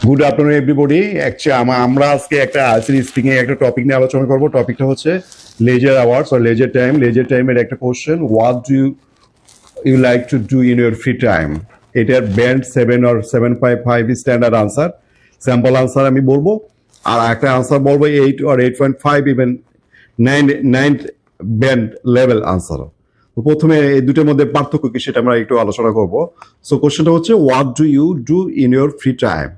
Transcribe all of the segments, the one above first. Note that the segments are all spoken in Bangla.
Good afternoon everybody. অ্যাকচুয়ালি আমরা আজকে একটা আইসিডি স্পিকিং একটা টপিক নিয়ে আলোচনা করব। টপিকটা হচ্ছে leisure hours or leisure time. Leisure টাইমের একটা question, what do you like to do in your free time. এটার band 7 or 7.5 standard answer, sample answer আমি বলবো, আর একটা আনসার বলবো 8 or 8.5 even 9 band level answer. প্রথমে এই দুটোর মধ্যে পার্থক্য কি সেটা আমরা একটু আলোচনা করব। সো কোশ্চেনটা হচ্ছে, what do you do in your free time?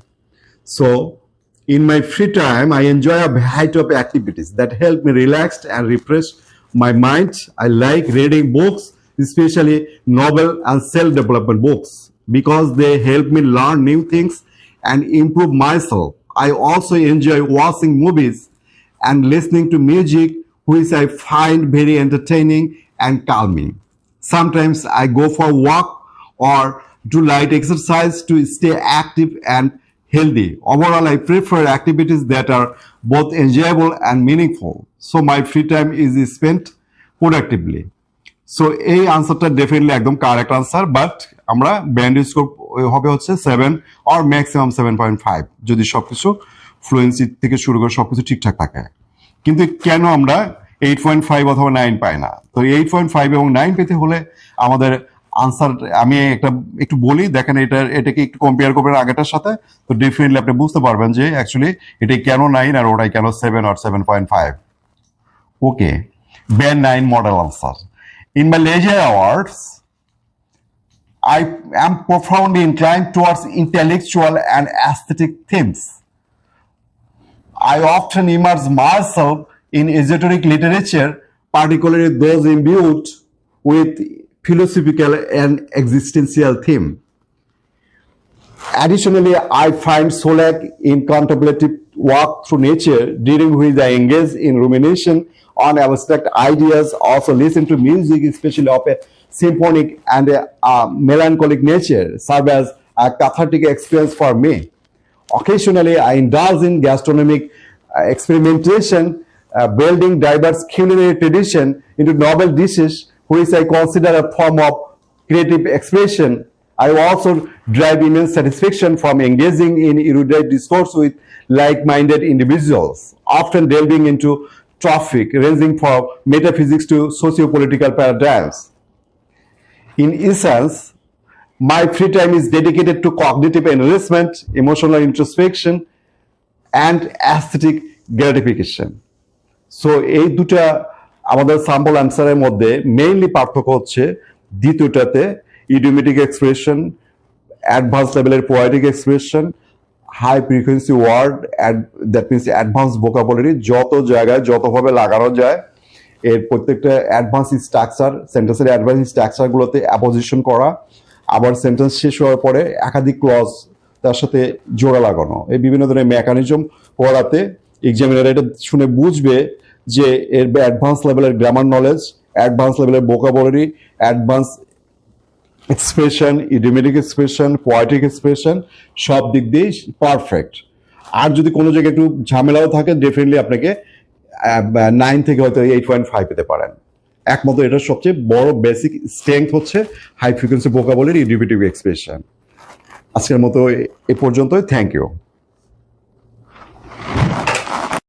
So, in my free time, I enjoy a variety of activities that help me relax and refresh my mind. I like reading books, especially novel and self-development books, because they help me learn new things and improve myself. I also enjoy watching movies and listening to music, which I find very entertaining and calming. Sometimes I go for a walk or do light exercise to stay active and healthy. Overall, I prefer activities that are both enjoyable and meaningful. So my free time is spent productively. So এই আনসারটা ডেফিনেটলি একদম কারেক্ট আনসার, বাট আমরা ব্যান্ড স্কোর হবে হচ্ছে 7 অর ম্যাক্সিমাম 7.5 যদি সবকিছু ফ্লুয়েন্সি থেকে শুরু করে সবকিছু ঠিকঠাক থাকে। কিন্তু কেন আমরা 8.5 অথবা 9 পাই না? তো 8.5 এবং 9 পেতে হলে আমাদের আনসার আমি একটু বলি, দেখেন এটাকে একটু কম্পেয়ার করবেন আগেটার সাথে, তো ডেফিনেটলি আপনি বুঝতে পারবেন যে অ্যাকচুয়ালি এটাই কেন 9 আর ওটাই কেন 7 or 7.5। Okay, band 9 model answer. In my leisure hours, I am profoundly inclined towards intellectual and aesthetic themes. I often immerse myself in esoteric literature, particularly those imbued with philosophical and existential theme. Additionally, I find solace in contemplative walk through nature, during which I engage in rumination on abstract ideas. Also listen to music, especially of a symphonic and a melancholic nature, serve as a cathartic experience for me. Occasionally, I indulge in gastronomic experimentation, building diverse culinary tradition into novel dishes, which I consider a form of creative expression. I also derive immense satisfaction from engaging in erudite discourse with like-minded individuals, often delving into topics ranging from metaphysics to socio-political paradigms. In essence, my free time is dedicated to cognitive enrichment, emotional introspection, and aesthetic gratification. So এই দুটা আমাদের স্যাম্পল অ্যান্সারের মধ্যে মেইনলি পার্থক্য হচ্ছে দ্বিতীয়টাতে ইডিওমেটিক এক্সপ্রেশন, অ্যাডভান্স লেভেলের poetic expression, high frequency word, that means advance vocabulary যত জায়গায় যতভাবে লাগানো যায়, এর প্রত্যেকটা অ্যাডভান্স স্ট্রাকচার, সেন্টেন্সের অ্যাডভান্স স্ট্রাকচারগুলোতে অ্যাপোজিশন করা, আবার সেন্টেন্স শেষ হওয়ার পরে একাধিক ক্লজ তার সাথে জোড়া লাগানো, এই বিভিন্ন ধরনের মেকানিজম করাতে এক্সামিনার এটা শুনে বুঝবে যে এর অ্যাডভান্স লেভেলের গ্রামার নলেজ, অ্যাডভান্স লেভেলের vocabulary, advance expression, idiomatic expression, poetic expression সব দিক দিয়েই পারফেক্ট। আর যদি কোনো জায়গায় একটু ঝামেলাও থাকে, ডেফিনেটলি আপনাকে 9 থেকে হয়তো 8.5 পেতে পারেন। একমাত্র এটার সবচেয়ে বড় বেসিক স্ট্রেংথ হচ্ছে high frequency vocabulary, idiomatic expression. আজকের মতো এ পর্যন্তই, থ্যাংক ইউ।